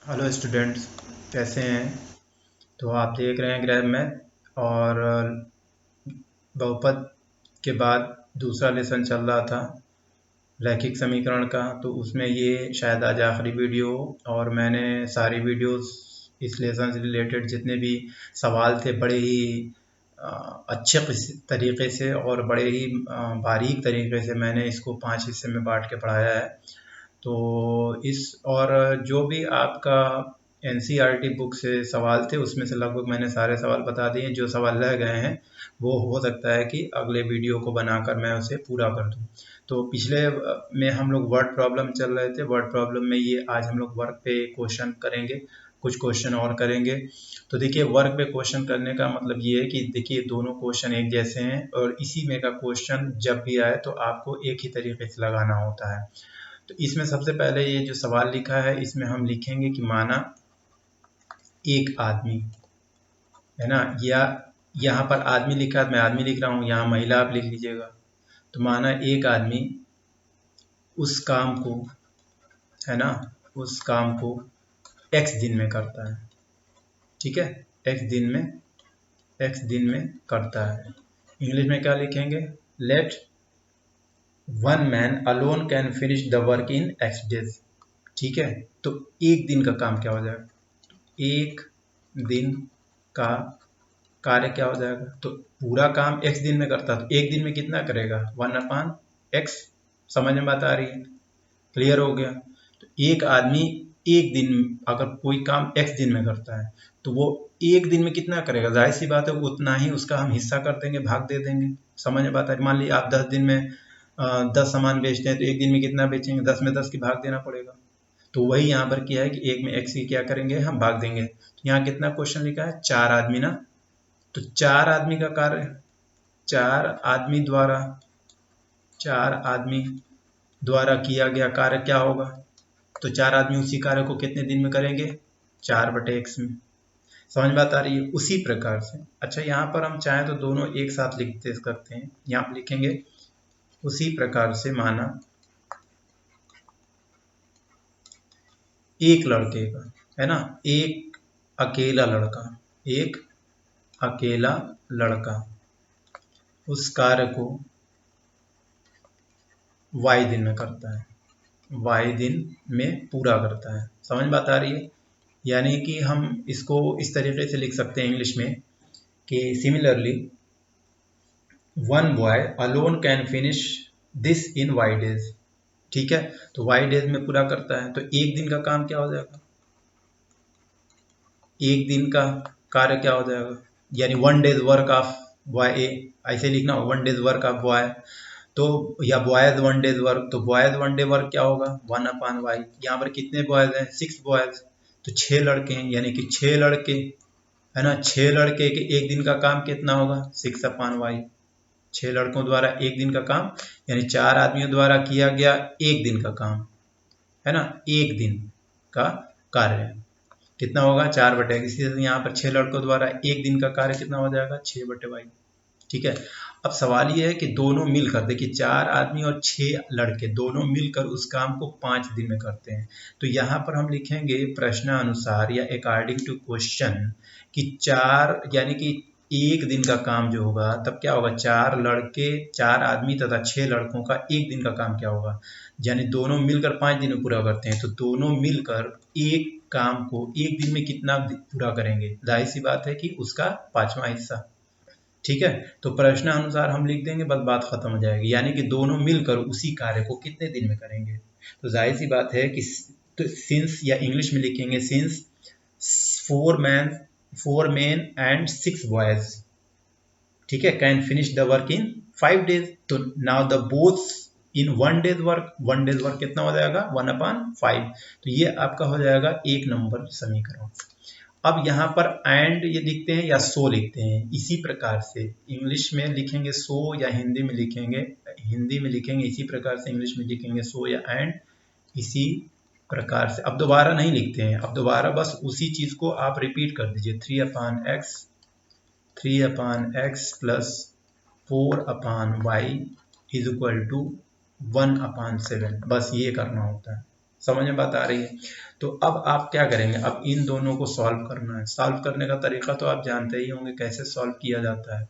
Hello students, कैसे हैं। तो आप देख रहे हैं ग्रैब मैथ और बहुपद के बाद दूसरा लेसन चल रहा था रैखिक समीकरण का। तो उसमें ये शायद आज आखिरी वीडियो हो और मैंने सारी वीडियोस इस लेसन से रिलेटेड जितने भी सवाल थे बड़े ही अच्छे तरीके से और बड़े ही बारीक तरीके से मैंने इसको 5 हिस्से में बांट के पढ़ाया है। तो इस और जो भी आपका एनसीईआरटी बुक से सवाल थे उसमें से लगभग मैंने सारे सवाल बता दिए। जो सवाल रह गए हैं वो हो सकता है कि अगले वीडियो को बनाकर मैं उसे पूरा कर दूं। तो पिछले में हम लोग वर्ड प्रॉब्लम चल रहे थे। वर्ड प्रॉब्लम में ये आज हम लोग वर्क पे क्वेश्चन करेंगे, कुछ क्वेश्चन और करेंगे। तो देखिए, वर्क पे क्वेश्चन करने का मतलब ये है कि देखिए दोनों क्वेश्चन एक जैसे हैं और इसी में का क्वेश्चन जब भी आए तो आपको एक ही तरीके से लगाना होता है। तो इसमें सबसे पहले ये जो सवाल लिखा है इसमें हम लिखेंगे कि माना एक आदमी है ना, या यहाँ पर आदमी लिखा है, मैं आदमी लिख रहा हूँ, यहाँ महिला आप लिख लीजिएगा। तो माना एक आदमी उस काम को, है ना, उस काम को x दिन में करता है। ठीक है, x दिन में करता है। इंग्लिश में क्या लिखेंगे? Let one man alone can finish the work in x days. ठीक है, तो एक दिन का काम क्या हो जाएगा? एक दिन का कार्य क्या हो जाएगा? तो पूरा काम x दिन में करता है तो एक दिन में कितना करेगा? 1/x। समझ में बात आ रही है? क्लियर हो गया? तो एक आदमी एक दिन अगर कोई काम x दिन में करता है तो वो एक दिन में कितना करेगा? जाहिर सी बात है उतना ही उसका हम हिस्सा कर देंगे, भाग दे देंगे। समझ में बात आ रही? मान लीजिए आप 10 दिन में 10 सामान बेचते हैं तो एक दिन में कितना बेचेंगे? 10 में 10 की भाग देना पड़ेगा। तो वही यहाँ पर किया है कि एक में x की क्या करेंगे? हम भाग देंगे। तो यहाँ कितना क्वेश्चन लिखा है? 4 आदमी ना। तो 4 आदमी का कार्य, 4 आदमी द्वारा किया गया कार्य क्या होगा? तो 4 आदमी उसी कार्य को कितने दिन में करेंगे? 4/x में। समझ बात आ रही है? उसी प्रकार से अच्छा, यहाँ पर हम चाहें तो दोनों एक साथ लिखते सकते हैं। यहाँ पर लिखेंगे उसी प्रकार से माना एक लड़के का, है ना, एक अकेला लड़का उस कार्य को y दिन में करता है, y दिन में पूरा करता है। समझ बात आ रही है? यानी कि हम इसको इस तरीके से लिख सकते हैं इंग्लिश में कि similarly one boy alone can finish this in y days. ठीक है, तो y डेज में पूरा करता है तो एक दिन का काम क्या हो जाएगा? एक दिन का कार्य क्या हो जाएगा? यानी 1 डेज वर्क ऑफ बॉय ए, ऐसे लिखना, 1 डेज वर्क ऑफ बॉय। तो या बॉयज 1 डेज वर्क, तो बॉयज 1 डे वर्क क्या होगा? 1/y। यहाँ पर कितने बॉयज हैं? 6 बॉयज। तो 6 लड़के हैं, यानी कि 6 लड़के, है ना, 6 लड़के के एक दिन का काम कितना होगा? 6/y। 6 लड़कों द्वारा एक दिन का काम, यानी 4 आदमियों द्वारा किया गया एक दिन का काम, है ना, एक दिन का कार्य कितना होगा? 4/x। इसी तरह यहाँ पर 6 लड़कों द्वारा एक दिन का कार्य कितना हो जाएगा? 6/y। ठीक है, अब सवाल ये है कि दोनों मिलकर, देखिए 4 आदमी और 6 लड़के दोनों मिलकर उस काम को 5 दिन में करते हैं। तो यहाँ पर हम लिखेंगे प्रश्नानुसार या अकॉर्डिंग टू क्वेश्चन कि 4 यानी कि एक दिन का काम जो होगा तब क्या होगा? 4 लड़के, 4 आदमी तथा 6 लड़कों का एक दिन का काम क्या होगा? यानी दोनों मिलकर 5 दिन में पूरा करते हैं तो दोनों मिलकर एक काम को एक दिन में कितना पूरा करेंगे? जाहिर सी बात है कि उसका 5वां हिस्सा। ठीक है, तो प्रश्न अनुसार हम लिख देंगे, बस बात खत्म हो जाएगी। यानी कि दोनों मिलकर उसी कार्य को कितने दिन में करेंगे? तो जाहिर सी बात है कि तो सिंस, या इंग्लिश में लिखेंगे सिंस 4 men and 6 boys, ठीक है, can finish the work in 5 days. तो now the both in 1 days work, 1 days work कितना हो जाएगा? 1/5। तो ये आपका हो जाएगा 1 नंबर समीकरण। अब यहाँ पर एंड ये लिखते हैं या सो लिखते हैं, इसी प्रकार से इंग्लिश में लिखेंगे सो या हिंदी में लिखेंगे इसी प्रकार से इंग्लिश में लिखेंगे सो या एंड, इसी प्रकार से। अब दोबारा नहीं लिखते हैं, अब दोबारा बस उसी चीज को आप रिपीट कर दीजिए। 3/x plus 4/y is equal to 1/7। बस ये करना होता है। समझ में बात आ रही है? तो अब आप क्या करेंगे, अब इन दोनों को सॉल्व करना है। सॉल्व करने का तरीका तो आप जानते ही होंगे कैसे सॉल्व किया जाता है।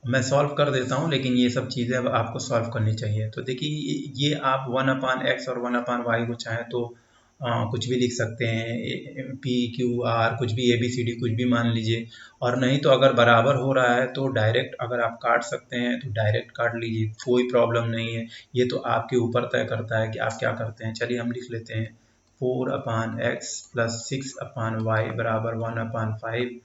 मैं सॉल्व कर देता हूँ, लेकिन ये सब चीज़ें अब आपको सॉल्व करनी चाहिए। तो देखिए ये आप 1/x और 1/y को चाहें तो कुछ भी लिख सकते हैं, पी क्यू आर, कुछ भी ABCD कुछ भी मान लीजिए। और नहीं तो अगर बराबर हो रहा है तो डायरेक्ट अगर आप काट सकते हैं तो डायरेक्ट काट लीजिए, कोई प्रॉब्लम नहीं है। ये तो आपके ऊपर तय करता है कि आप क्या करते हैं। चलिए हम लिख लेते हैं 4/x + 6/y बराबर 1/5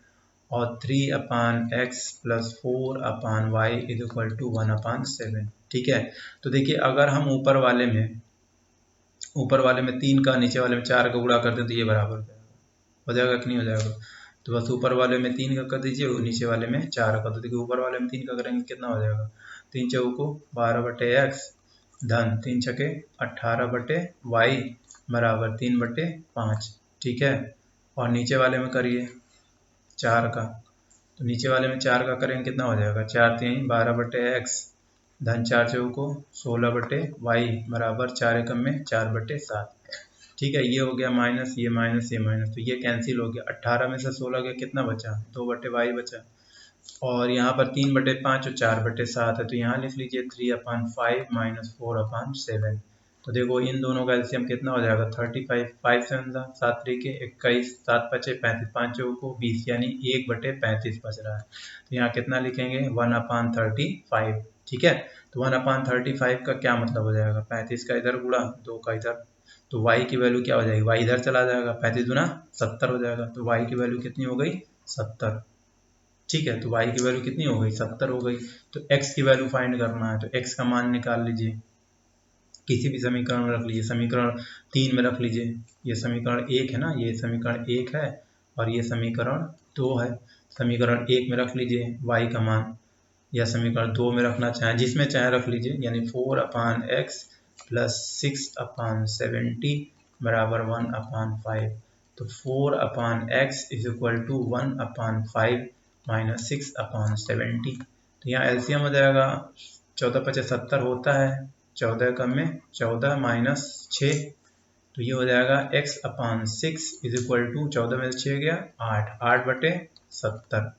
और 3/x + 4/y = 1/7। ठीक है। तो देखिए अगर हम ऊपर वाले में 3 का, नीचे वाले में 4 का गुणा कर दें तो ये बराबर हो जाएगा कि नहीं हो जाएगा। तो बस ऊपर वाले में 3 का कर दीजिए और नीचे वाले में 4 का। तो देखिए ऊपर वाले में 3 का करेंगे कितना हो जाएगा, 3 चौको 12/x धन 3 छके 18/y बराबर 3/5। ठीक है। और नीचे वाले में करिए 4 का, तो नीचे वाले में 4 का करेंगे कितना हो जाएगा, 4 3 12/x धन 4 चौको 16/y बराबर 4 एकम में 4/7। ठीक है। ये हो गया माइनस, ये माइनस, ये माइनस, तो ये कैंसिल हो गया। 18 में से 16 गया कितना बचा, 2/y बचा। और यहाँ पर 3/5 और 4/7 है, तो यहाँ लिख लीजिए 3/5 - 4/7। तो देखो इन दोनों का एलसीएम कितना हो जाएगा, 35, 5 7 7 3 21, 7 5 35, 5 को 20, यानी 1/35 बच रहा है। तो यहाँ कितना लिखेंगे, 1/35। ठीक है। तो 1/35 का क्या मतलब हो जाएगा, 35 का इधर गुणा 2 का इधर, तो y की वैल्यू क्या हो जाएगी, y इधर चला जाएगा, 35 गुना 70 हो जाएगा। तो y की वैल्यू कितनी हो गई, 70। ठीक है। तो y की वैल्यू कितनी हो गई, 70 हो गई। तो x की वैल्यू फाइंड करना है, तो x का मान निकाल लीजिए, किसी भी समीकरण में रख लीजिए। समीकरण 3 में रख लीजिए, ये समीकरण 1 है ना, ये समीकरण 1 है और ये समीकरण 2 है। समीकरण 1 में रख लीजिए y का मान, या समीकरण 2 में रखना चाहें, जिसमें चाहे रख लीजिए, यानी 4/x + 6/70 बराबर 1/5। तो 4/x = 1/5 - 6/70। तो यहाँ एलसीएम हो जाएगा, 14 × 5 = 70 होता है, 14 कम में 14 - 6, तो ये हो जाएगा x/6 = 14 में से 6 गया 8, 8/70।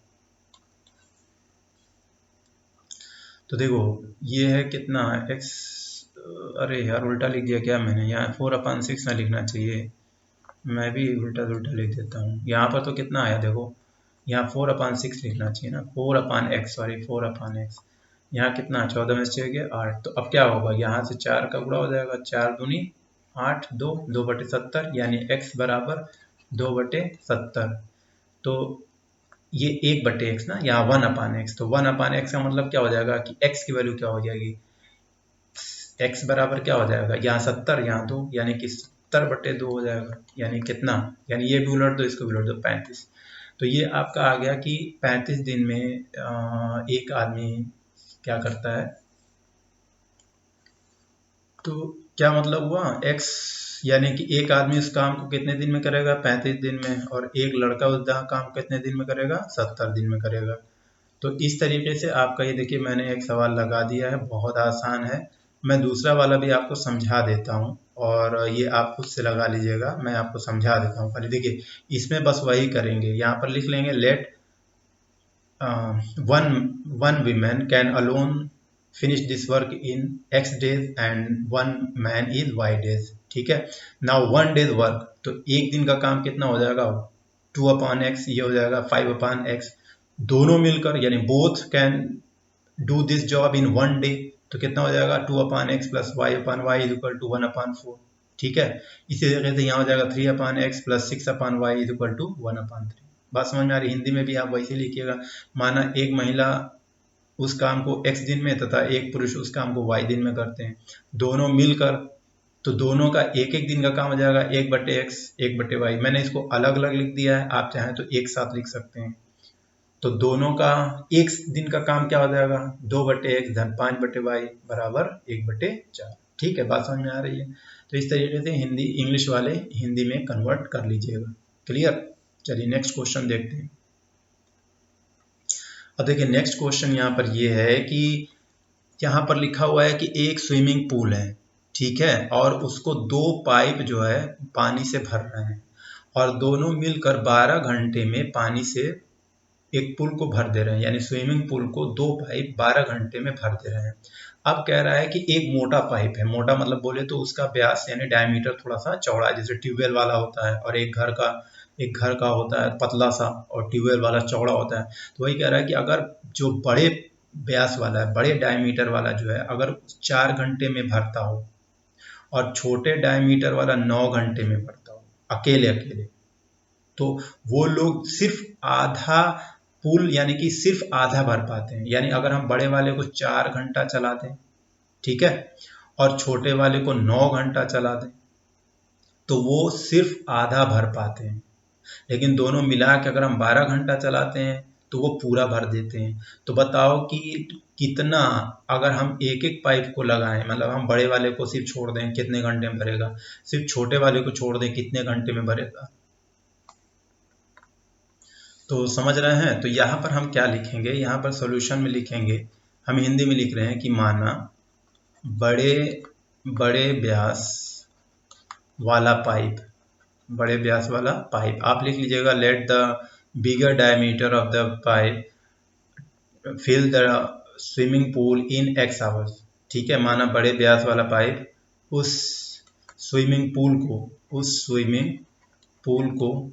तो देखो ये है कितना x, अरे यार उल्टा लिख दिया क्या मैंने, यहाँ 4/6 ना लिखना चाहिए, मैं भी उल्टा लिख देता हूँ। यहाँ पर तो कितना आया देखो, यहाँ 4/6 लिखना चाहिए ना, 4/x, सॉरी 4/x। यहाँ कितना, 14 में से 6 गया 8। तो अब क्या होगा, यहाँ से 4 का गुणा हो जाएगा, 4 दूनी 8, 2 2/70, यानी x बराबर 2/70। तो ये 1/x ना, यहाँ 1/x, तो 1/x का मतलब क्या हो जाएगा कि x की वैल्यू क्या हो जाएगी, x बराबर क्या हो जाएगा, यहाँ 70 यहाँ 2, यानी कि 70/2 हो जाएगा। यानी कितना, यानी ये भी उलट दो, इसको भी उलट दो, 35। तो ये आपका आ गया कि 35 दिन में एक आदमी क्या करता है। तो क्या मतलब हुआ, x यानी कि एक आदमी उस काम को कितने दिन में करेगा, 35 दिन में, और एक लड़का उस काम कितने दिन में करेगा, 70 दिन में करेगा। तो इस तरीके से आपका ये देखिए मैंने एक सवाल लगा दिया है, बहुत आसान है। मैं दूसरा वाला भी आपको समझा देता हूँ और ये आप खुद से लगा लीजिएगा, मैं आपको समझा देता हूँ। पहले देखिए इसमें बस वही करेंगे, यहाँ पर लिख लेंगे late one woman can alone finish this work in x days and one man in y days। ठीक है। now 1 day work, तो एक दिन का काम कितना हो जाएगा, 2/x, ये हो जाएगा 5/x। दोनों मिलकर यानी both can do this job in 1 day, तो कितना हो जाएगा 2/x + y/y = 1/4। ठीक है। इसी तरीके से यहाँ हो जाएगा 3/x + 6/y = 1/3। बात समझ में आ रही, हिंदी में भी आप वैसे लिखिएगा। माना एक महिला उस काम को x दिन में तथा एक पुरुष उस काम को y दिन में करते हैं, दोनों मिलकर, तो दोनों का एक एक दिन का काम हो जाएगा 1/x 1/y। मैंने इसको अलग अलग लिख दिया है, आप चाहें तो एक साथ लिख सकते हैं। तो दोनों का एक दिन का काम क्या हो जाएगा, 2/x धन 5/y बराबर 1/4। ठीक है, बात समझ में आ रही है। तो इस तरीके से हिंदी, इंग्लिश वाले हिंदी में कन्वर्ट कर लीजिएगा। क्लियर। चलिए नेक्स्ट क्वेश्चन देखते हैं। अब देखिए नेक्स्ट क्वेश्चन यहाँ पर ये है कि यहाँ पर लिखा हुआ है कि एक स्विमिंग पूल है। ठीक है, और उसको 2 पाइप जो है पानी से भर रहे हैं और दोनों मिलकर 12 घंटे में पानी से एक पूल को भर दे रहे हैं, यानी स्विमिंग पूल को 2 पाइप 12 घंटे में भर दे रहे हैं। अब कह रहा है कि एक मोटा पाइप है, मोटा मतलब बोले तो उसका व्यास यानी डायमीटर थोड़ा सा चौड़ा है, जैसे ट्यूबवेल वाला होता है और एक घर का होता है पतला सा और ट्यूबवेल वाला चौड़ा होता है। तो वही कह रहा है कि अगर जो बड़े व्यास वाला है, बड़े डायमीटर वाला जो है, अगर 4 घंटे में भरता हो और छोटे डायमीटर वाला 9 घंटे में भरता हो अकेले अकेले, तो वो लोग सिर्फ आधा पुल यानी कि सिर्फ आधा भर पाते हैं। यानी अगर हम बड़े वाले को 4 घंटा चला दें, ठीक है, और छोटे वाले को 9 घंटा चला दें, तो वो सिर्फ आधा भर पाते हैं। लेकिन दोनों मिला के अगर हम 12 घंटा चलाते हैं तो वो पूरा भर देते हैं। तो बताओ कि कितना, अगर हम एक एक पाइप को लगाएं, मतलब हम बड़े वाले को सिर्फ छोड़ दें कितने घंटे में भरेगा, सिर्फ छोटे वाले को छोड़ दें कितने घंटे में भरेगा। तो समझ रहे हैं। तो यहाँ पर हम क्या लिखेंगे, यहाँ पर सॉल्यूशन में लिखेंगे, हम हिंदी में लिख रहे हैं कि माना बड़े बड़े व्यास वाला पाइप, बड़े व्यास वाला पाइप, आप लिख लीजिएगा let the bigger diameter of the pipe fill the swimming pool in X hours. ठीक है, माना बड़े व्यास वाला पाइप उस स्विमिंग पूल को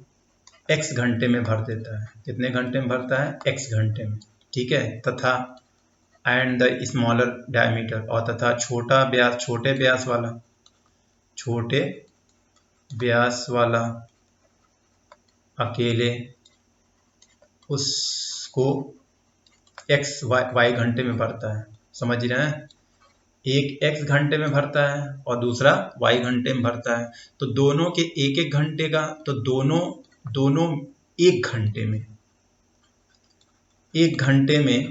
एक्स घंटे में भर देता है। कितने घंटे में भरता है? एक्स घंटे में। ठीक है, तथा एंड द स्मॉलर डायमीटर, और तथा छोटे व्यास वाला अकेले उसको एक्स वाई घंटे में भरता है। समझ रहे हैं, एक एक्स घंटे में भरता है और दूसरा वाई घंटे में भरता है। तो दोनों के एक एक घंटे का, तो दोनों एक घंटे में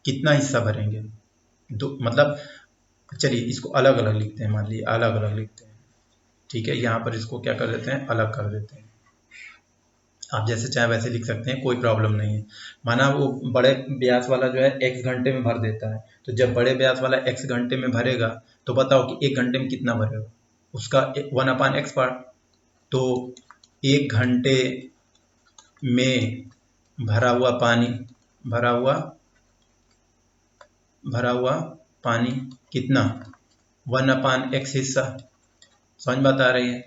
कितना हिस्सा भरेंगे? मतलब चलिए इसको अलग अलग लिखते हैं, मान लीजिए अलग अलग लिखते हैं। ठीक है, यहाँ पर इसको क्या कर देते हैं, अलग कर देते हैं। आप जैसे चाहे वैसे लिख सकते हैं, कोई प्रॉब्लम नहीं है। माना वो बड़े व्यास वाला जो है एक्स घंटे में भर देता है, तो जब बड़े व्यास वाला एक्स घंटे में भरेगा तो बताओ कि एक घंटे में कितना भरेगा, उसका 1/x पार्ट। तो एक घंटे में भरा हुआ पानी कितना? 1/x हिस्सा। समझ बात आ रही है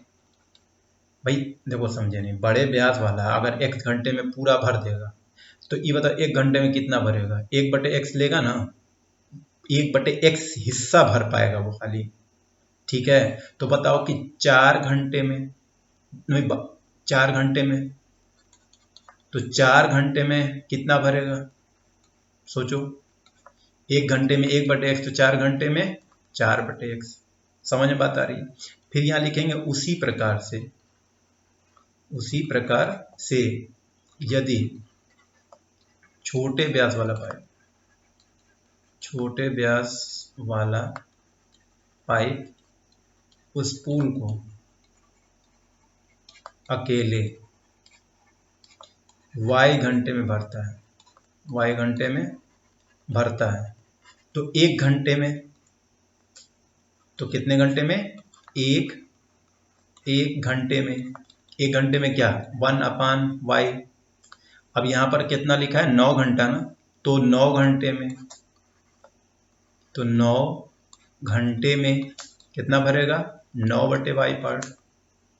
भाई? देखो समझे नहीं, बड़े व्यास वाला अगर x घंटे में पूरा भर देगा तो ये बताओ एक घंटे में कितना भरेगा? 1/x लेगा ना, 1/x हिस्सा भर पाएगा वो खाली। ठीक है, तो बताओ कि 4 घंटे में, नहीं 4 घंटे में, तो 4 घंटे में कितना भरेगा? सोचो, 1 घंटे में 1/x, तो 4 घंटे में 4/x। समझ में बात आ रही है? फिर यहाँ लिखेंगे उसी प्रकार से यदि छोटे व्यास वाला पाइप उस पूल को अकेले y घंटे में भरता है, तो एक घंटे में, तो कितने घंटे में? एक घंटे में क्या? 1/y। अब यहाँ पर कितना लिखा है? 9 घंटा ना, तो 9 घंटे में कितना भरेगा? 9/y part.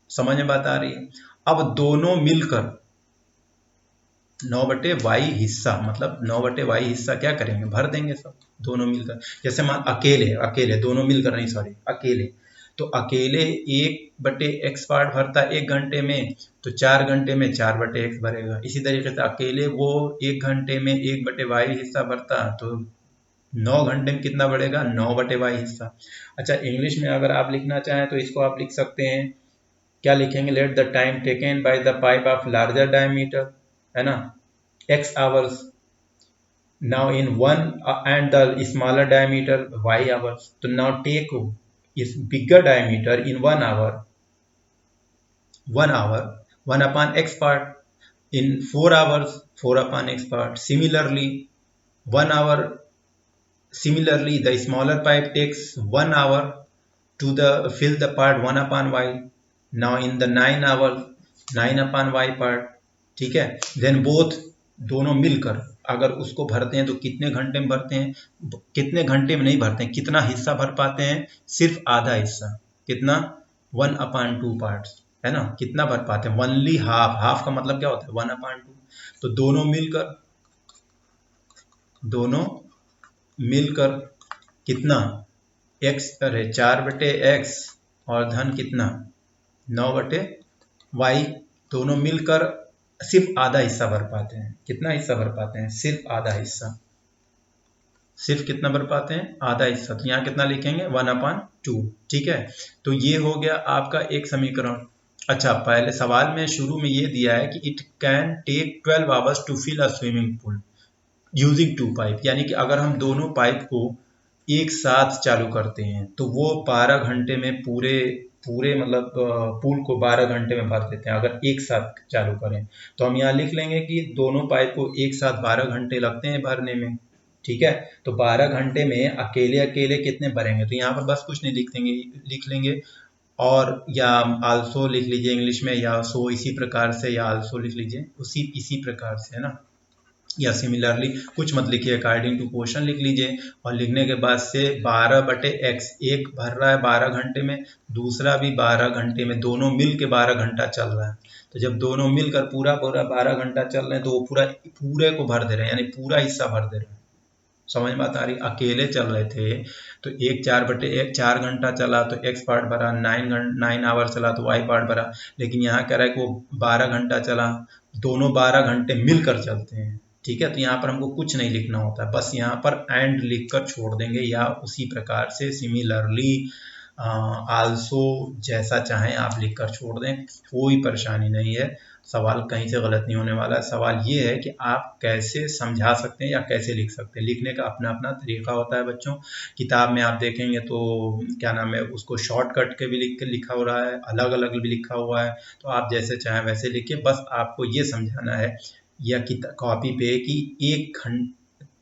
समझ में बात आ रही है? अब दोनों मिलकर 9/y हिस्सा, मतलब 9/y हिस्सा क्या करेंगे? भर देंगे सब, दोनों मिलकर। जैसे मान अकेले दोनों मिलकर नहीं, सॉरी अकेले, तो अकेले 1/x पार्ट भरता है एक घंटे में, तो 4 घंटे में 4/x भरेगा। इसी तरीके से अकेले वो 1 घंटे में 1/y हिस्सा भरता, तो 9 घंटे में कितना बढ़ेगा? 9/y हिस्सा। अच्छा, इंग्लिश में अगर आप लिखना चाहें तो इसको आप लिख सकते हैं, क्या लिखेंगे? Let the time taken by the pipe of larger diameter, है ना, x hours now in one and the smaller diameter y hours. तो now take is bigger diameter in 1 hour 1/x part, in 4 hours 4/x part. Similarly the smaller pipe takes 1 hour to the fill the part 1 upon y. Now in the 9 hour 9 upon y part, ठीक है, then both दोनों मिलकर अगर उसको भरते हैं तो कितने घंटे में भरते हैं, कितने घंटे में नहीं भरते हैं, कितना हिस्सा भर पाते हैं, सिर्फ आधा हिस्सा, कितना 1/2 पार्ट्स, है ना, कितना भर पाते हैं, ओनली हाफ। हाफ का मतलब क्या होता है, 1/2। तो दोनों मिलकर कितना, x अरे 4/x और धन कितना 9/y, दोनों मिलकर सिर्फ आधा हिस्सा भर पाते हैं। कितना हिस्सा भर पाते हैं, सिर्फ आधा हिस्सा। सिर्फ कितना भर पाते हैं, आधा हिस्सा। तो यहाँ कितना लिखेंगे 1/2, ठीक है। तो ये हो गया आपका एक समीकरण। अच्छा, पहले सवाल में शुरू में ये दिया है कि it can take 12 hours to fill a swimming pool using 2 pipe, यानी कि अगर हम दोनों पाइप को एक साथ चालू करते हैं तो वो 12 घंटे में पूरे मतलब पूल को 12 घंटे में भर देते हैं अगर एक साथ चालू करें। तो हम यहाँ लिख लेंगे कि दोनों पाइप को एक साथ 12 घंटे लगते हैं भरने में, ठीक है। तो 12 घंटे में अकेले अकेले कितने भरेंगे, तो यहाँ पर बस कुछ नहीं लिख लेंगे और या आल्सो लिख लीजिए इंग्लिश में, या सो इसी प्रकार से, या आल्सो लिख लीजिए इसी प्रकार से, है ना, या सिमिलरली कुछ मत लिखिए, अकॉर्डिंग टू क्वेश्चन लिख लीजिए। और लिखने के बाद से 12/x, एक भर रहा है 12 घंटे में, दूसरा भी 12 घंटे में, दोनों मिल के 12 घंटा चल रहा है। तो जब दोनों मिलकर पूरा 12 घंटा चल रहे हैं तो वो पूरे को भर दे रहे हैं, यानी पूरा हिस्सा भर दे रहे हैं। समझ में बात आ रही, अकेले चल रहे थे तो 4 घंटा चला तो x पार्ट भरा, 9 आवर चला तो y पार्ट भरा। लेकिन यहाँ कह रहा है कि वो 12 घंटा चला, दोनों 12 घंटे मिलकर चलते हैं, ठीक है। तो यहाँ पर हमको कुछ नहीं लिखना होता है, बस यहाँ पर एंड लिखकर छोड़ देंगे, या उसी प्रकार से सिमिलरली आल्सो जैसा चाहें आप लिखकर छोड़ दें, कोई परेशानी नहीं है। सवाल कहीं से गलत नहीं होने वाला है। सवाल ये है कि आप कैसे समझा सकते हैं या कैसे लिख सकते हैं। लिखने का अपना अपना तरीका होता है बच्चों। किताब में आप देखेंगे तो क्या नाम है, उसको शॉर्टकट के भी लिखा हो रहा है, अलग अलग भी लिखा हुआ है। तो आप जैसे चाहें वैसे लिखिए, बस आपको ये समझाना है या कॉपी पे कि एक घंटे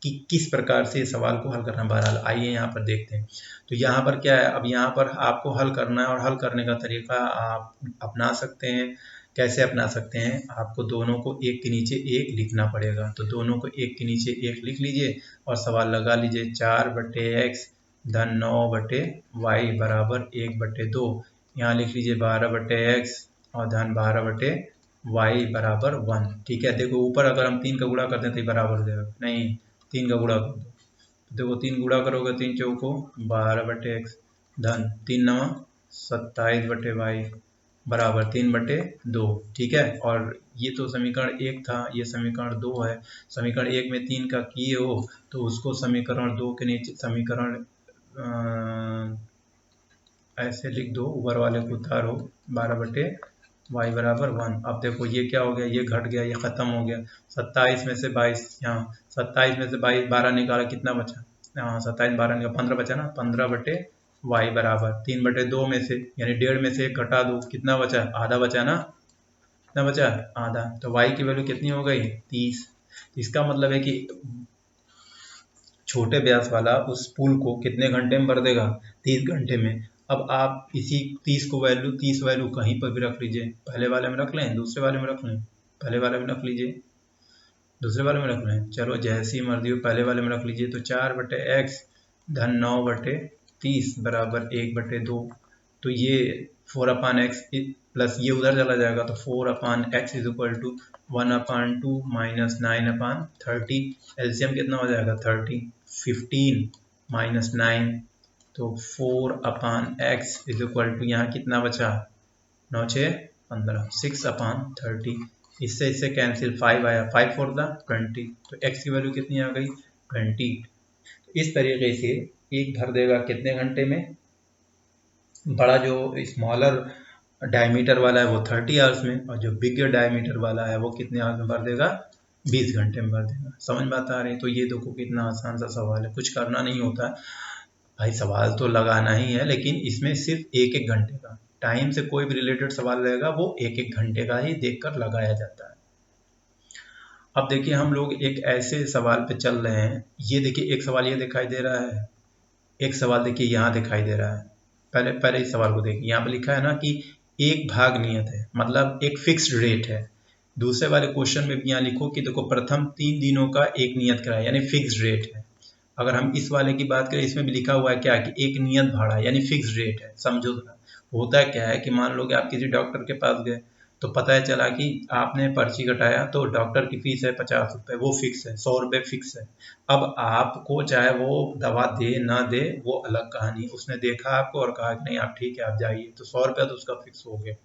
कि किस प्रकार से सवाल को हल करना। बहरहाल आइए यहाँ पर देखते हैं। तो यहाँ पर क्या है, अब यहाँ पर आपको हल करना है और हल करने का तरीका आप अपना सकते हैं। कैसे अपना सकते हैं, आपको दोनों को एक के नीचे एक लिखना पड़ेगा। तो दोनों को एक के नीचे एक लिख लीजिए और सवाल लगा लीजिए। 4/x धन 9/y बराबर 1/2। यहाँ लिख लीजिए 12/x और धन 12/y बराबर 1, ठीक है। देखो ऊपर अगर हम 3 का गुणा करते हैं तो बराबर देगा, नहीं 3 का गुणा कर दो, देखो 3 गुणा करोगे 3 चौको 12/x धन 3 9 27/y बराबर 3/2, ठीक है। और ये तो समीकरण 1 था, ये समीकरण 2 है। समीकरण 1 में 3 का किए हो तो उसको समीकरण 2 के नीचे समीकरण ऐसे लिख दो, ऊपर वाले को उतारो 12/y बराबर 1। अब देखो ये क्या हो गया, ये घट गया, ये खत्म हो गया। 27 में से 22, यहाँ 27 में से 12 निकाला, कितना बचा, हाँ 27 12 निकाला 15 बचा ना, 15/y बराबर 3/2 में से, यानी 1.5 में से 1 घटा दो, कितना बचा, आधा बचा ना, कितना बचा, आधा। तो y की वैल्यू कितनी हो गई, 30। इसका मतलब है कि छोटे व्यास वाला उस पुल को कितने घंटे में भर देगा, 30 घंटे में। अब आप इसी 30 वैल्यू कहीं पर भी रख लीजिए, पहले वाले में रख लें, दूसरे वाले में रख लें, पहले वाले में रख लीजिए, दूसरे वाले में रख लें, चलो जैसी मर्जी हो, पहले वाले में रख लीजिए। तो 4/x धन 9/30 बराबर 1/2। तो ये 4/x प्लस ये उधर चला जाएगा, तो 4/x is equal to 1/2 minus 9/30। LCM कितना हो जाएगा 30, 15 माइनस 9, तो 4/x इज इक्वल टू यहाँ कितना बचा, 9 6 15, 6/30। इससे कैंसिल, 5 आया, 5 4 20। तो x की वैल्यू कितनी आ गई, 20। इस तरीके से एक भर देगा कितने घंटे में, बड़ा जो स्मॉलर डायमीटर वाला है वो 30 आवर्स में, और जो बिगर डायमीटर वाला है वो कितने आवर्स में भर देगा, 20 घंटे में भर देगा। समझ में आता रही। तो ये देखो कितना आसान सा सवाल है, कुछ करना नहीं होता भाई, सवाल तो लगाना ही है, लेकिन इसमें सिर्फ 1 घंटे का टाइम से कोई भी रिलेटेड सवाल रहेगा वो 1 घंटे का ही देखकर लगाया जाता है। अब देखिए हम लोग एक ऐसे सवाल पे चल रहे हैं, ये देखिए एक सवाल ये दिखाई दे रहा है, एक सवाल देखिए यहाँ दिखाई दे रहा है। पहले पहले इस सवाल को देखिए, यहाँ पर लिखा है ना कि एक भाग नियत है, मतलब एक फिक्स्ड रेट है। दूसरे वाले क्वेश्चन में भी यहाँ लिखो कि देखो प्रथम 3 दिनों का एक नियत किराया यानी फिक्स्ड रेट है। अगर हम इस वाले की बात करें, इसमें भी लिखा हुआ है क्या कि एक नियत भाड़ा यानी फिक्स्ड रेट है। समझो होता है क्या है कि मान लो कि आप किसी डॉक्टर के पास गए तो पता है चला कि आपने पर्ची कटाया तो डॉक्टर की फीस है 50 रुपये, वो फिक्स है, 100 रुपये फिक्स है। अब आपको चाहे वो दवा दे ना दे वो अलग कहानी, उसने देखा आपको और कहा कि नहीं आप ठीक है आप जाइए, तो 100 रुपया तो उसका फिक्स हो गया,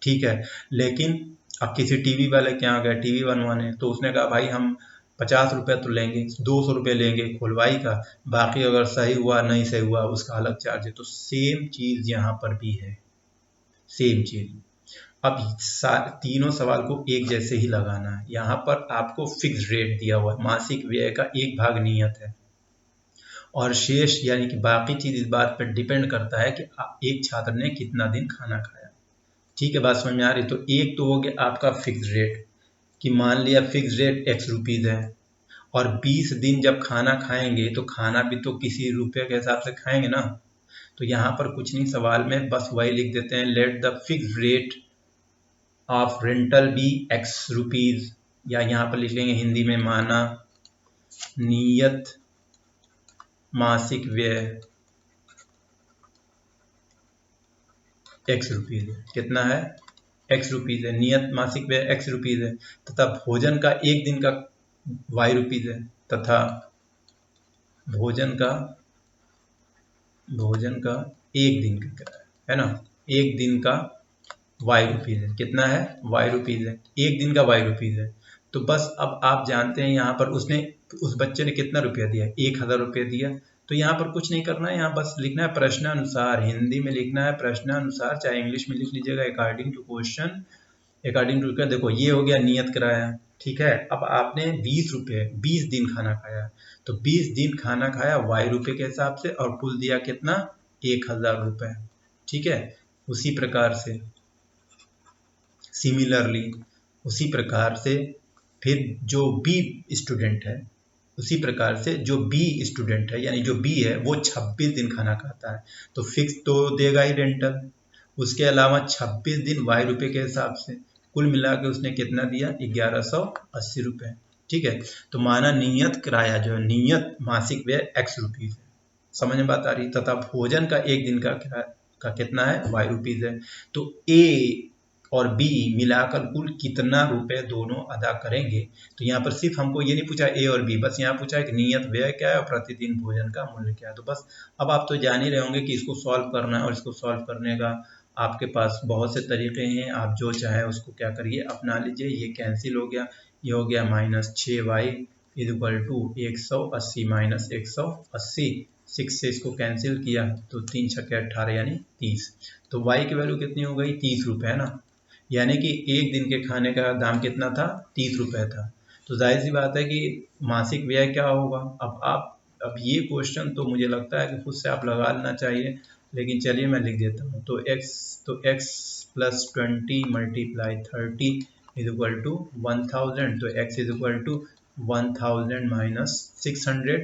ठीक है। लेकिन अब किसी टीवी वाले के यहाँ गए टीवी बनवाने, तो उसने कहा भाई हम 50 रुपये तो लेंगे, 200 रुपये लेंगे खुलवाई का, बाकी अगर सही हुआ नहीं सही हुआ उसका अलग चार्ज है। तो सेम चीज़ यहाँ पर भी है, सेम चीज़। अब तीनों सवाल को एक जैसे ही लगाना है। यहाँ पर आपको फिक्स रेट दिया हुआ है, मासिक व्यय का एक भाग नियत है, और शेष यानी कि बाकी चीज इस बात पर डिपेंड करता है कि एक छात्र ने कितना दिन खाना खाया। ठीक है, बात समझ में आ रही? तो एक तो हो गया आपका फिक्स रेट कि मान लिया फिक्स रेट x रुपीज है, और 20 दिन जब खाना खाएंगे तो खाना भी तो किसी रुपये के हिसाब से खाएंगे ना। तो यहाँ पर कुछ नहीं, सवाल में बस वही लिख देते हैं, let the fix rate of rental be x rupees, या यहाँ पर लिख लेंगे हिंदी में माना नियत मासिक व्यय x रुपीज है। कितना है? x रुपीज है। नियत मासिक व्यय x रुपीज है, तथा भोजन का एक दिन का y रुपीज है, तथा भोजन का एक दिन का किराया है ना, एक दिन का y रुपीज है। कितना है? y रुपीज है, एक दिन का y रुपीज है। तो बस अब आप जानते हैं यहाँ पर उस बच्चे ने कितना रुपया दिया, 1000 रुपया दिया। तो यहाँ पर कुछ नहीं करना है, यहाँ बस लिखना है प्रश्नानुसार, हिंदी में लिखना है प्रश्नानुसार, चाहे इंग्लिश में लिख लीजिएगा according to question, according to. देखो ये हो गया नियत किराया, ठीक है। अब आपने 20 रुपये 20 दिन खाना खाया, तो 20 दिन खाना खाया y रुपये के हिसाब से, और कुल दिया कितना? 1000 रुपये, ठीक है। उसी प्रकार से सिमिलरली उसी प्रकार से फिर जो बी स्टूडेंट है, उसी प्रकार से जो बी स्टूडेंट है यानी जो बी है वो 26 दिन खाना खाता है, तो फिक्स तो देगा ही रेंटल, उसके अलावा 26 दिन y रुपये के हिसाब से, कुल मिला के उसने कितना दिया? 1180 रुपये, ठीक है। तो माना नियत किराया जो है, नियत मासिक व्यय x रुपीज है। समझ में बात आ रही? तथा भोजन का एक दिन का किराया का कितना है? y रुपीज है। तो ए और बी मिलाकर कुल कितना रुपए दोनों अदा करेंगे। तो यहाँ पर सिर्फ हमको ये नहीं पूछा ए और बी, बस यहाँ पूछा है कि नियत व्यय क्या है और प्रतिदिन भोजन का मूल्य क्या है। तो बस अब आप तो जान ही रहे होंगे कि इसको सॉल्व करना है, और इसको सॉल्व करने का आपके पास बहुत से तरीके हैं, आप जो चाहे उसको क्या करिए अपना लीजिए। ये कैंसिल हो गया, ये हो गया -6y इक्वल टू 180 माइनस 180, 6 से इसको कैंसिल किया तो 3 छक्के 18 यानी 30। तो y की वैल्यू कितनी हो गई? 30 रुपये है ना, यानी कि एक दिन के खाने का दाम कितना था? 30 रुपये था। तो जाहिर सी बात है कि मासिक व्यय क्या होगा। अब ये क्वेश्चन तो मुझे लगता है कि खुद से आप लगा लेना चाहिए, लेकिन चलिए मैं लिख देता हूँ। तो x plus 20 multiply 30 is equal to 1000, तो x is equal to 1000 minus 600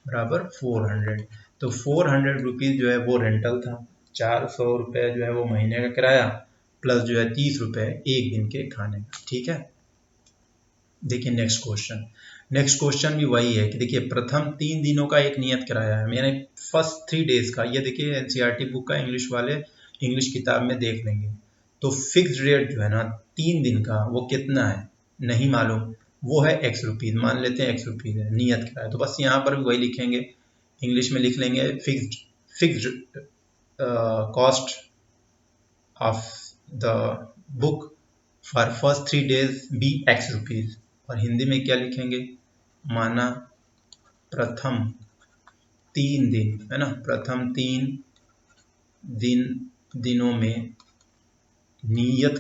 बराबर 400। तो 400 रुपीज़ जो है वो रेंटल था, 400 रुपये जो है वो महीने का किराया, प्लस जो है 30 रुपये एक दिन के खाने का, ठीक है। देखिए नेक्स्ट क्वेश्चन भी वही है कि देखिए प्रथम 3 दिनों का एक नियत किराया है, यानी फर्स्ट 3 डेज का। ये देखिए एनसीईआरटी बुक का इंग्लिश वाले इंग्लिश किताब में देख लेंगे। तो फिक्स्ड रेट जो है ना 3 दिन का वो कितना है नहीं मालूम, वो है x रुपीज़, मान लेते हैं x रुपीज़ है नियत किराया। तो बस यहाँ पर भी वही लिखेंगे, इंग्लिश में लिख लेंगे fixed cost of the book for first 3 days be x rupees, और हिंदी में क्या लिखेंगे? माना प्रथम 3 दिन है ना, प्रथम 3 दिनों में नियत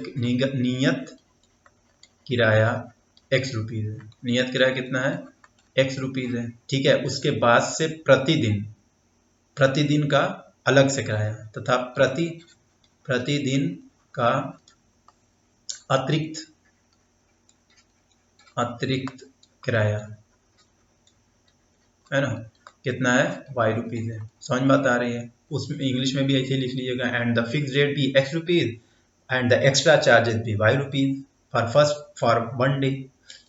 किराया x रुपीज़ है। नियत किराया कितना है? x रुपीज़ है, ठीक है। उसके बाद से प्रतिदिन का अलग से किराया, तथा प्रतिदिन का अतिरिक्त किराया है ना, कितना है? y रुपीज़ है। समझ में बात आ रही है? उसमें इंग्लिश में भी ऐसे लिख लीजिएगा, and the fix rate be X rupees and the extra charges be Y rupees for 1 day.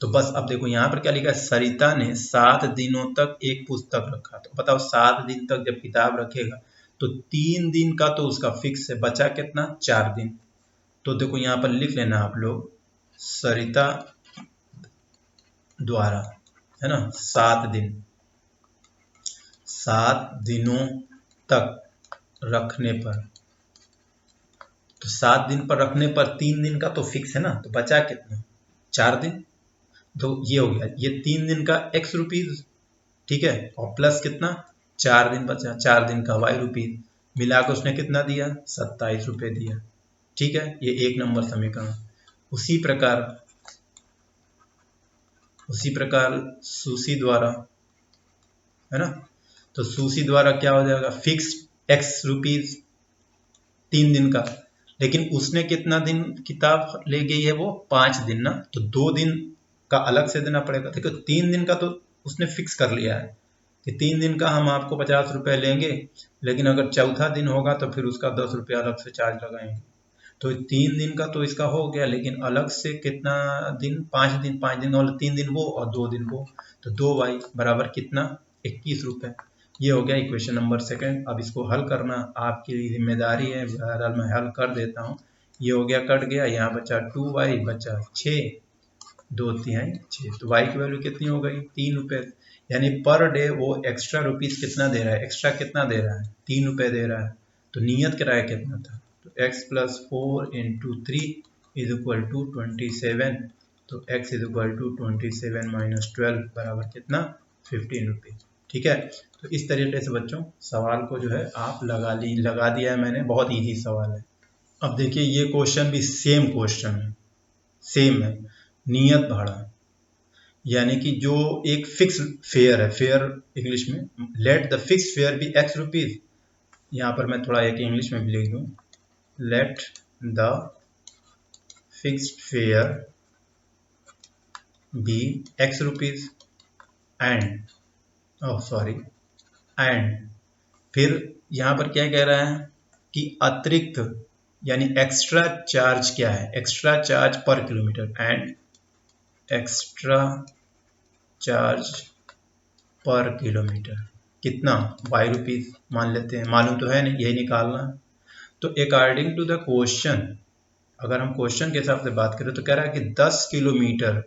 तो बस अब देखो यहाँ पर क्या लिखा है, सरिता ने 7 दिनों तक एक पुस्तक रखा। तो बताओ 7 दिन तक जब किताब रखेगा तो 3 दिन का तो उसका फिक्स है, बचा कितना, 4 दिन। तो देखो यहाँ पर लिख लेना आप लोग, सरिता द्वारा, है ना, 7 दिनों तक रखने पर, तो 7 दिन पर रखने पर 3 दिन का तो फिक्स है ना, तो बचा कितना, 4 दिन। तो ये हो गया, ये 3 दिन का एक्स रुपीज, ठीक है, और प्लस कितना, 4 दिन बचा, 4 दिन का वाई रुपीज, मिलाकर उसने कितना दिया, 27 रुपये दिया। ठीक है, ये 1 नंबर समीकरण। उसी प्रकार सूसी द्वारा, है ना, तो सूसी द्वारा क्या हो जाएगा, फिक्स एक्स रुपीज 3 दिन का, लेकिन उसने कितना दिन किताब ले गई है, वो 5 दिन ना, तो 2 दिन का अलग से देना पड़ेगा। देखो 3 दिन का तो उसने फिक्स कर लिया है कि 3 दिन का हम आपको 50 रुपये लेंगे, लेकिन अगर चौथा दिन होगा तो फिर उसका 10 रुपये अलग से चार्ज लगाएंगे। तो 3 दिन का तो इसका हो गया, लेकिन अलग से कितना दिन, 5 दिन, 5 दिन का मतलब 3 दिन वो और 2 दिन वो, तो 2y बराबर कितना, 21 रुपये। ये हो गया इक्वेशन नंबर 2। अब इसको हल करना आपकी जिम्मेदारी है, बहरहाल मैं हल कर देता हूँ। ये हो गया, कट गया, यहाँ बचा 2y, बचा 6, 2 तिहाई 6, तो y की वैल्यू कितनी हो गई, 3 रुपये। यानी पर डे वो एक्स्ट्रा रुपीज़ कितना दे रहा है, एक्स्ट्रा कितना दे रहा है, 3 रुपये दे रहा है। तो नियत किराया कितना था, तो x + 4 × 3 = 27, तो x = 27 - 12 बराबर कितना, 15 रुपये। ठीक है, तो इस तरीके से बच्चों सवाल को जो है आप लगा दिया है मैंने, बहुत ईजी सवाल है। अब देखिए ये क्वेश्चन भी सेम क्वेश्चन है, सेम है, नियत भाड़ा, यानी कि जो एक फिक्स फेयर है, फेयर इंग्लिश में, let the fix fare be X rupees. यहाँ पर मैं थोड़ा एक इंग्लिश में भी लिख दूँ, let the fixed fare be X rupees and फिर यहाँ पर क्या कह रहा है कि अतिरिक्त, यानी एक्स्ट्रा चार्ज क्या है, एक्स्ट्रा चार्ज पर किलोमीटर, एंड एक्स्ट्रा चार्ज पर किलोमीटर कितना, वाई रुपीज मान लेते हैं, मालूम तो है नहीं, यही निकालना। तो अकॉर्डिंग टू द क्वेश्चन, अगर हम क्वेश्चन के हिसाब से बात करें तो कह रहा है कि 10 किलोमीटर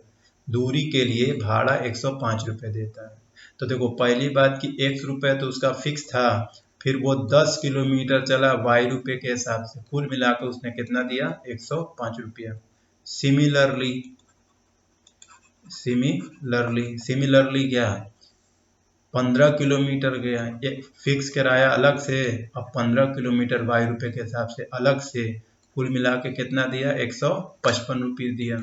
दूरी के लिए भाड़ा 105 रुपये देता है। तो देखो पहली बात कि 1 रुपये तो उसका फिक्स था, फिर वो 10 किलोमीटर चला वाई रुपये के हिसाब से, कुल मिलाकर उसने कितना दिया, 105 रुपया। सिमिलरली क्या है, 15 किलोमीटर गया, एक फिक्स किराया अलग से, अब 15 किलोमीटर वाई रुपये के हिसाब से अलग से, कुल मिला के कितना दिया, 155 रुपये दिया।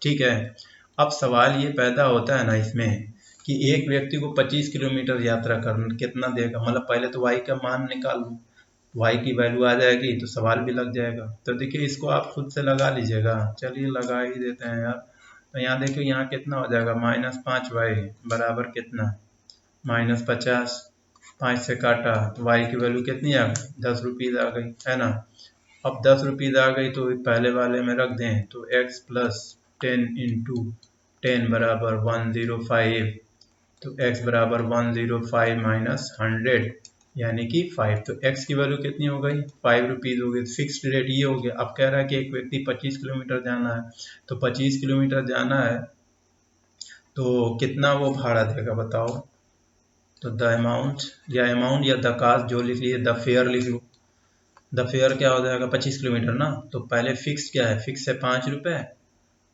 ठीक है, अब सवाल ये पैदा होता है ना इसमें कि एक व्यक्ति को 25 किलोमीटर यात्रा करना कितना देगा, मतलब पहले तो वाई का मान निकाल लो, वाई की वैल्यू आ जाएगी तो सवाल भी लग जाएगा। तो देखिए इसको आप खुद से लगा लीजिएगा, चलिए लगा ही देते हैं यार। तो यहाँ देखिए यहाँ कितना हो जाएगा, -5y बराबर कितना, -50, 5 से काटा तो y की वैल्यू कितनी आ गई, 10 रुपीज़ आ गई, है ना। अब 10 रुपीज़ आ गई तो पहले वाले में रख दें, तो x + 10 × 10 बराबर 105, तो x बराबर 105 - 100 यानी कि 5, तो x की वैल्यू कितनी हो गई, 5 रुपीज़ हो गई। फिक्स्ड रेट ये हो गया। अब कह रहा है कि एक व्यक्ति 25 किलोमीटर जाना है, तो 25 किलोमीटर जाना है तो कितना वो भाड़ा देगा बताओ। तो द अमाउंट या द कास्ट जो लिख लीजिए, द फेयर लिख लो। द फेयर क्या हो जाएगा, 25 किलोमीटर ना, तो पहले फिक्स क्या है, फिक्स है 5 रुपये,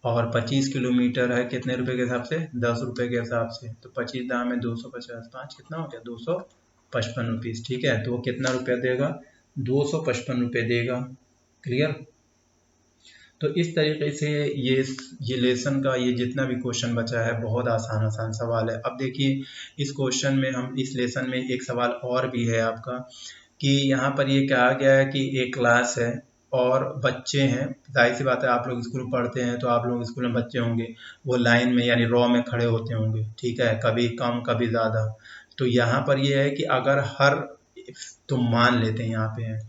और 25 किलोमीटर है कितने रुपए के हिसाब से, 10 रुपये के हिसाब से, तो 25 दाम में 250, 5 कितना हो गया, 255 रुपीज़। ठीक है, तो वो कितना रुपया देगा, 255 रुपये देगा। क्लियर। तो इस तरीके से ये लेसन का ये जितना भी क्वेश्चन बचा है बहुत आसान सवाल है। अब देखिए इस क्वेश्चन में हम इस लेसन में एक सवाल और भी है आपका कि यहाँ पर ये कहा गया है कि एक क्लास है और बच्चे हैं, जाहिर सी बात है आप लोग स्कूल में पढ़ते हैं तो आप लोग स्कूल में बच्चे होंगे, वो लाइन में यानी रॉ में खड़े होते होंगे, ठीक है, कभी कम कभी ज़्यादा। तो यहाँ पर ये है कि अगर हर तो मान लेते हैं यहाँ पे है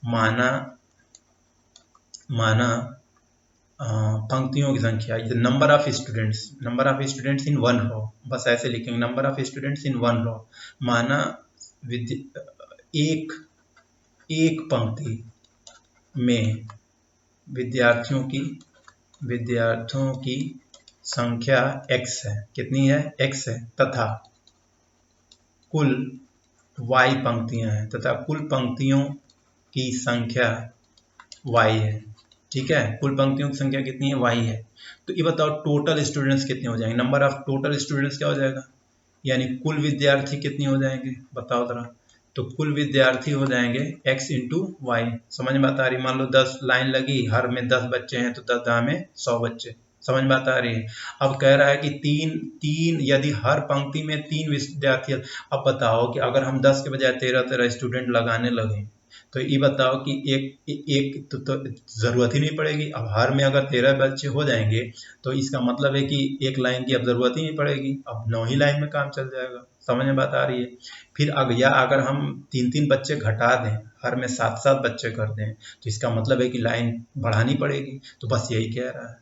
माना पंक्तियों की संख्या, number of students in one row, बस ऐसे लिखेंगे number of students in one row. माना एक पंक्ति में विद्यार्थियों की संख्या x है, कितनी है? x है, तथा कुल y पंक्तियां हैं, तथा कुल पंक्तियों की संख्या y है। ठीक है, कुल पंक्तियों की संख्या कितनी है? y है। तो ये बताओ टोटल स्टूडेंट्स कितने हो जाएंगे? नंबर ऑफ टोटल स्टूडेंट्स क्या हो जाएगा? यानी कुल विद्यार्थी कितने हो जाएंगे? बताओ जरा। तो कुल विद्यार्थी हो जाएंगे x इंटू वाई। समझ में बात आ रही? मान लो 10 लाइन लगी, हर में 10 बच्चे हैं, तो 10 में 100 बच्चे। समझ में बात आ रही है? अब कह रहा है कि तीन यदि हर पंक्ति में 3 विद्यार्थी, अब बताओ कि अगर हम 10 के बजाय 13 स्टूडेंट लगाने लगे तो ये बताओ कि एक तो जरूरत ही नहीं पड़ेगी। अब हर में अगर 13 बच्चे हो जाएंगे तो इसका मतलब है कि एक लाइन की अब जरूरत ही नहीं पड़ेगी, अब 9 ही लाइन में काम चल जाएगा। समझ में बात आ रही है? फिर अगर हम 3 बच्चे घटा दें, हर में 7 बच्चे कर दें, तो इसका मतलब है कि लाइन बढ़ानी पड़ेगी। तो बस यही कह रहा है।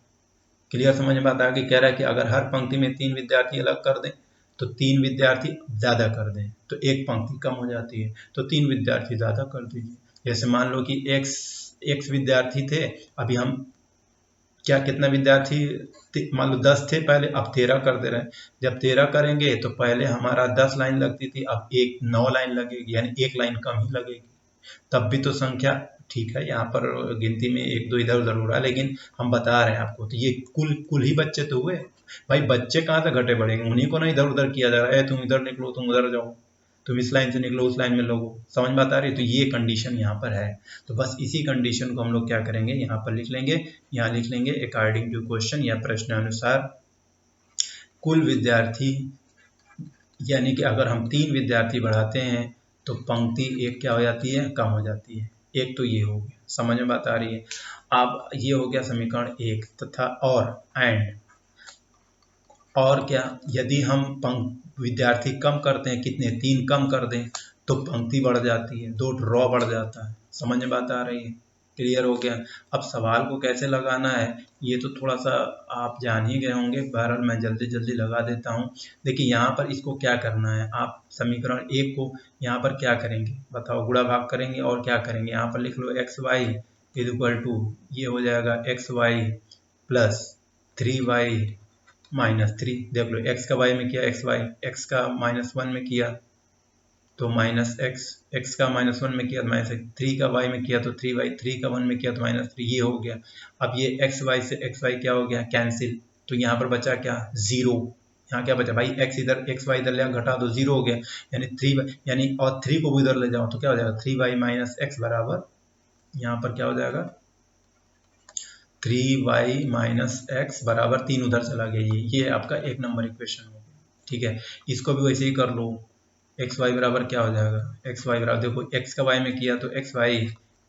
क्लियर? समझ में बात आ गई? कह रहा है कि अगर हर पंक्ति में 3 विद्यार्थी अलग कर दें तो 3 विद्यार्थी ज़्यादा कर दें तो एक पंक्ति कम हो जाती है, तो 3 विद्यार्थी ज़्यादा कर दीजिए। जैसे मान लो कि x विद्यार्थी थे, अभी हम कितना विद्यार्थी, मान लो 10 थे पहले, अब 13 कर दे रहे हैं। जब 13 करेंगे तो पहले हमारा 10 लाइन लगती थी, अब 9 लाइन लगेगी, यानी एक लाइन कम ही लगेगी। तब भी तो संख्या ठीक है, यहाँ पर गिनती में 1-2 इधर उधर हो रहा है, लेकिन हम बता रहे हैं आपको। तो ये कुल ही बच्चे तो हुए भाई, बच्चे कहाँ से घटे बढ़ेंगे? उन्हीं को ना इधर उधर किया जा रहा है, तुम इधर निकलो, तुम उधर जाओ, तुम इस लाइन से निकलो, उस लाइन में लगो। समझ में आता रही? तो ये कंडीशन यहाँ पर है। तो बस इसी कंडीशन को हम लोग क्या करेंगे, यहाँ पर लिख लेंगे। यहाँ लिख लेंगे अकॉर्डिंग टू क्वेश्चन या प्रश्नानुसार कुल विद्यार्थी, यानी कि अगर हम 3 विद्यार्थी बढ़ाते हैं तो पंक्ति एक क्या हो जाती है? कम हो जाती है। एक तो ये हो गया। समझ में बात आ रही है? अब ये हो गया समीकरण 1। तथा और क्या, यदि हम विद्यार्थी कम करते हैं, कितने? 3 कम कर दें तो पंक्ति बढ़ जाती है, 2 रो बढ़ जाता है। समझ में बात आ रही है? क्लियर हो गया? अब सवाल को कैसे लगाना है ये तो थोड़ा सा आप जान ही गए होंगे, बहरहाल मैं जल्दी लगा देता हूँ। देखिए यहाँ पर इसको क्या करना है, आप समीकरण 1 को यहाँ पर क्या करेंगे बताओ? गुणा भाग करेंगे और क्या करेंगे? यहाँ पर लिख लो xy इज इक्वल टू, ये हो जाएगा xy प्लस 3y -3। देख लो x का y में किया x का -1 में किया तो x का -1 में किया -3 का y में किया तो 3y, 3 का 1 में किया तो -3, ये हो गया। अब ये xy से xy क्या हो गया? कैंसिल। तो यहाँ पर बचा क्या? 0। यहाँ क्या बचा भाई? xy इधर ले घटा दो, 0 हो गया। यानी 3y, यानी और 3 को भी इधर ले जाओ तो क्या हो जाएगा? 3y - x बराबर, यहाँ पर क्या हो जाएगा? 3y - x बराबर 3 उधर चला गया। ये आपका 1 नंबर इक्वेशन हो गया। ठीक है, इसको भी वैसे ही कर लो। एक्स वाई बराबर क्या हो जाएगा? एक्स वाई बराबर, देखो x का y में किया तो एक्स वाई,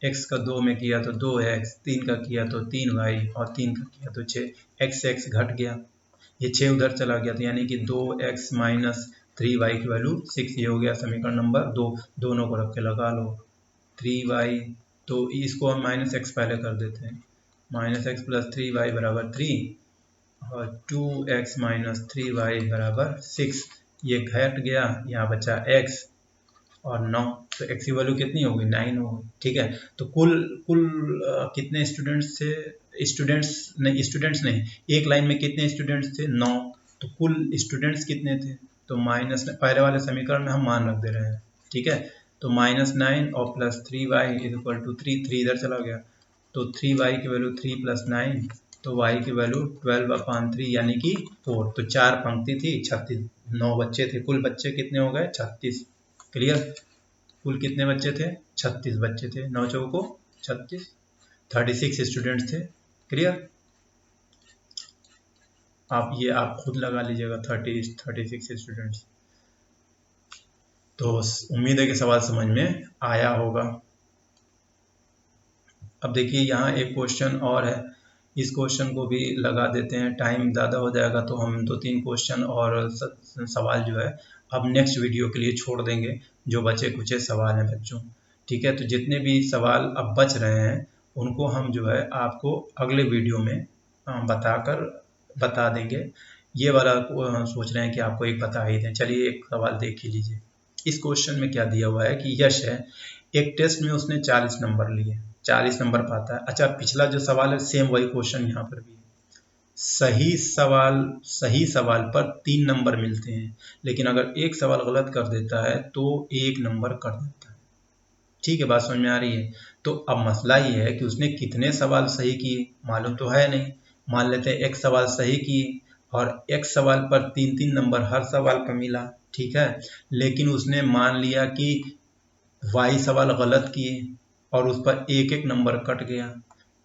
x का 2 में किया तो 2x, 3 का किया तो 3y और 3 का किया तो 6। x घट गया, ये 6 उधर चला गया, तो यानी कि 2x - 3y की वैल्यू 6। ये हो गया समीकरण नंबर 2। दोनों को रख के लगा लो। 3y, तो इसको हम -x पहले कर देते हैं, -x प्लस 3y बराबर 3 और 2x - 3y बराबर 6। ये घट गया, यहाँ बचा x और 9, तो x की वैल्यू कितनी होगी? 9 होगी। ठीक है, तो कुल कितने स्टूडेंट्स थे? स्टूडेंट्स नहीं, एक लाइन में कितने स्टूडेंट्स थे? 9। तो कुल स्टूडेंट्स कितने थे? तो पहले वाले समीकरण में हम मान रख दे रहे हैं। ठीक है, तो -9 और plus 3y is equal to 3 इधर चला गया, तो 3y की वैल्यू 3 + 9, तो y की वैल्यू 12/3 यानी कि 4। तो 4 पंक्ति थी, 36, 9 बच्चे थे, कुल बच्चे कितने हो गए? 36। क्लियर? कुल कितने बच्चे थे? 36 बच्चे थे, 9 चौको 36, 36 स्टूडेंट्स थे। क्लियर? आप खुद लगा लीजिएगा 36 स्टूडेंट्स। तो उम्मीद है कि सवाल समझ में आया होगा। अब देखिए यहाँ एक क्वेश्चन और है, इस क्वेश्चन को भी लगा देते हैं। टाइम ज़्यादा हो जाएगा तो हम 2-3 क्वेश्चन और सवाल जो है अब नेक्स्ट वीडियो के लिए छोड़ देंगे। जो बचे कुचे सवाल हैं बच्चों। ठीक है, तो जितने भी सवाल अब बच रहे हैं उनको हम जो है आपको अगले वीडियो में बता देंगे। ये वाला सोच रहे हैं कि आपको एक बता ही दें। चलिए एक सवाल देख ही लीजिए। इस क्वेश्चन में क्या दिया हुआ है कि यश है, एक टेस्ट में उसने 40 नंबर लिए, 40 नंबर पाता है। अच्छा, पिछला जो सवाल है सेम वही क्वेश्चन यहाँ पर भी है। सही सवाल पर 3 नंबर मिलते हैं, लेकिन अगर एक सवाल गलत कर देता है तो 1 नंबर कर देता है। ठीक है, बात समझ में आ रही है। तो अब मसला ये है कि उसने कितने सवाल सही किए मालूम तो है नहीं। मान लेते हैं एक सवाल सही किए और एक सवाल पर 3-3 नंबर हर सवाल पर मिला। ठीक है, लेकिन उसने मान लिया कि वाई सवाल गलत किए और उस पर 1-1 नंबर कट गया,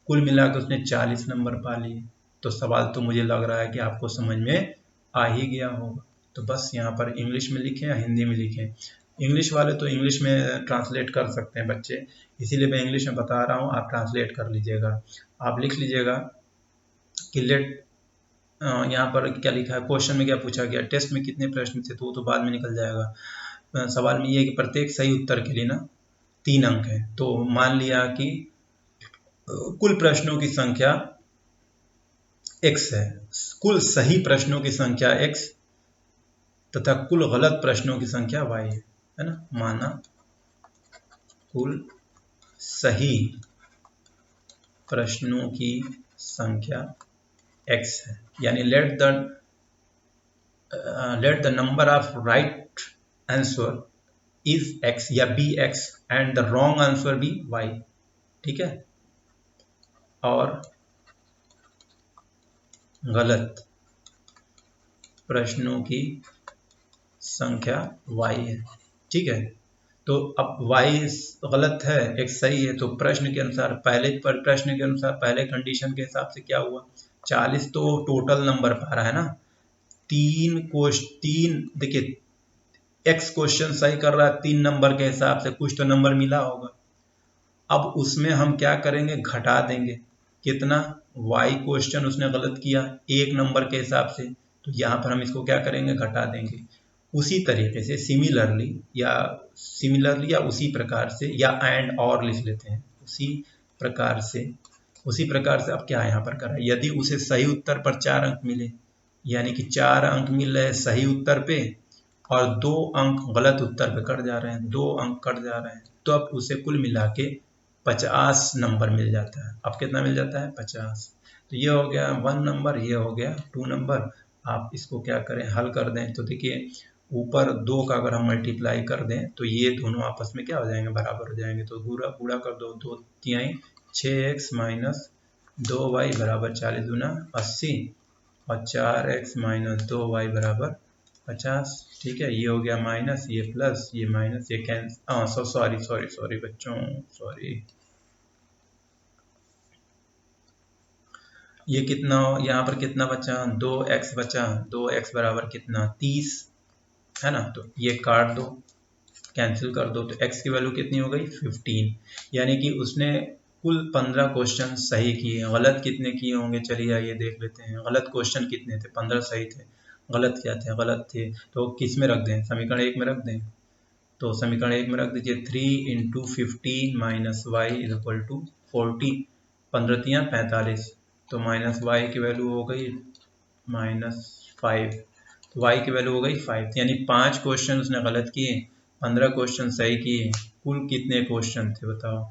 कुल मिलाकर उसने 40 नंबर पा लिए। तो सवाल तो मुझे लग रहा है कि आपको समझ में आ ही गया होगा। तो बस यहाँ पर इंग्लिश में लिखें या हिंदी में लिखें। इंग्लिश वाले तो इंग्लिश में ट्रांसलेट कर सकते हैं बच्चे, इसीलिए मैं इंग्लिश में बता रहा हूँ, आप ट्रांसलेट कर लीजिएगा। आप लिख लीजिएगा कि यहाँ पर क्या लिखा है, क्वेश्चन में क्या पूछा गया, टेस्ट में कितने प्रश्न थे, तो वो तो बाद में निकल जाएगा। सवाल में ये है कि प्रत्येक सही उत्तर के लिए ना 3 अंक है। तो मान लिया कि कुल प्रश्नों की संख्या x है, कुल सही प्रश्नों की संख्या x तथा कुल गलत प्रश्नों की संख्या y है ना। माना कुल सही प्रश्नों की संख्या x है, यानी let the number of right answer is x या be x and the wrong answer be y। ठीक है, और गलत प्रश्नों की संख्या y है। ठीक है, तो अब y गलत है, एक सही है, तो प्रश्न के अनुसार प्रश्न के अनुसार पहले कंडीशन के हिसाब से क्या हुआ, 40 तो टोटल नंबर पा रहा है ना। 3 देखिए x क्वेश्चन सही कर रहा है 3 नंबर के हिसाब से, कुछ तो नंबर मिला होगा। अब उसमें हम क्या करेंगे, घटा देंगे। कितना, y क्वेश्चन उसने गलत किया 1 नंबर के हिसाब से, तो यहाँ पर हम इसको क्या करेंगे, घटा देंगे। उसी तरीके से सिमिलरली या उसी प्रकार से या एंड और लिख लेते हैं, उसी प्रकार से अब क्या यहाँ पर कर रहा है, यदि उसे सही उत्तर पर 4 अंक मिले, यानी कि 4 अंक मिल रहे सही उत्तर पे और 2 अंक गलत उत्तर पे कट जा रहे हैं, 2 अंक कट जा रहे हैं, तो अब उसे कुल मिला के 50 नंबर मिल जाता है। अब कितना मिल जाता है, 50। तो ये हो गया 1 नंबर, ये हो गया 2 नंबर। आप इसको क्या करें, हल कर दें। तो देखिए ऊपर 2 का अगर हम मल्टीप्लाई कर दें तो ये दोनों आपस में क्या हो जाएंगे, बराबर हो जाएंगे। तो पूरा कर दो, 2 तिहाई 6x माइनस 2y बराबर 40 दूना 80 और 4x माइनस 2y बराबर 50। ठीक है, ये हो गया माइनस, ये प्लस, ये माइनस, ये कैंसिल, सॉरी बच्चों, सॉरी। ये कितना, यहाँ पर कितना बचा, 2x बचा, 2x बराबर कितना, 30 है ना। तो ये काट दो, कैंसिल कर दो, तो x की वैल्यू कितनी हो गई, 15। यानी कि उसने कुल 15 क्वेश्चन सही किए, गलत कितने किए होंगे, चलिए आइए देख लेते हैं। गलत क्वेश्चन कितने थे, 15 सही थे, गलत क्या थे, गलत थे तो किस में रख दें, समीकरण 1 में रख दें। तो समीकरण 1 में रख दीजिए 3 × 15 minus Y is equal to 40, 15 तियाँ 45, तो माइनस वाई की वैल्यू हो गई -5, तो वाई की वैल्यू हो गई 5। यानी 5 क्वेश्चन उसने गलत किए, 15 क्वेश्चन सही किए। कुल कितने क्वेश्चन थे बताओ,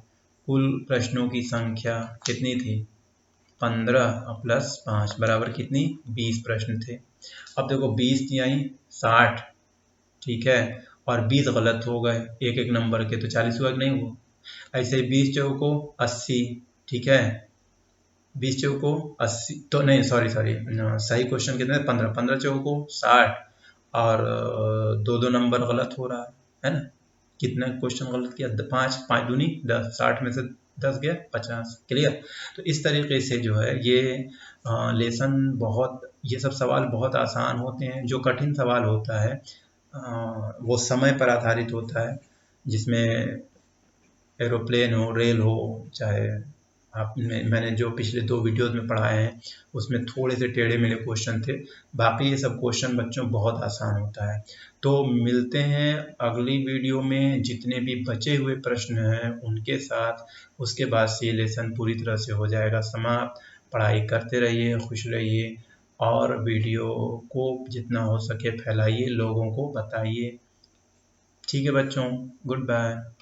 कुल प्रश्नों की संख्या कितनी थी, 15 प्लस 5 बराबर कितनी, 20 प्रश्न थे। अब देखो 20 तिहाई 60, ठीक है, और 20 गलत हो गए 1-1 नंबर के, तो 40 हुआ कि नहीं हुआ। ऐसे 20 चौको 80, ठीक है, 20 चौको 80, तो नहीं सॉरी सही क्वेश्चन कितने, 15 चौको 60 और 2 नंबर गलत हो रहा है ना। कितना क्वेश्चन गलत किया, 5 दूनी 10, 60 में से 10 गया 50। क्लियर। तो इस तरीके से जो है ये लेसन ये सब सवाल बहुत आसान होते हैं। जो कठिन सवाल होता है वो समय पर आधारित होता है, जिसमें एरोप्लेन हो, रेल हो, चाहे मैंने जो पिछले 2 वीडियोज़ में पढ़ाए हैं उसमें थोड़े से टेढ़े मेढ़े क्वेश्चन थे, बाकी ये सब क्वेश्चन बच्चों बहुत आसान होता है। तो मिलते हैं अगली वीडियो में जितने भी बचे हुए प्रश्न हैं उनके साथ, उसके बाद से ये लेसन पूरी तरह से हो जाएगा समाप्त। पढ़ाई करते रहिए, खुश रहिए और वीडियो को जितना हो सके फैलाइए, लोगों को बताइए। ठीक है बच्चों, गुड बाय।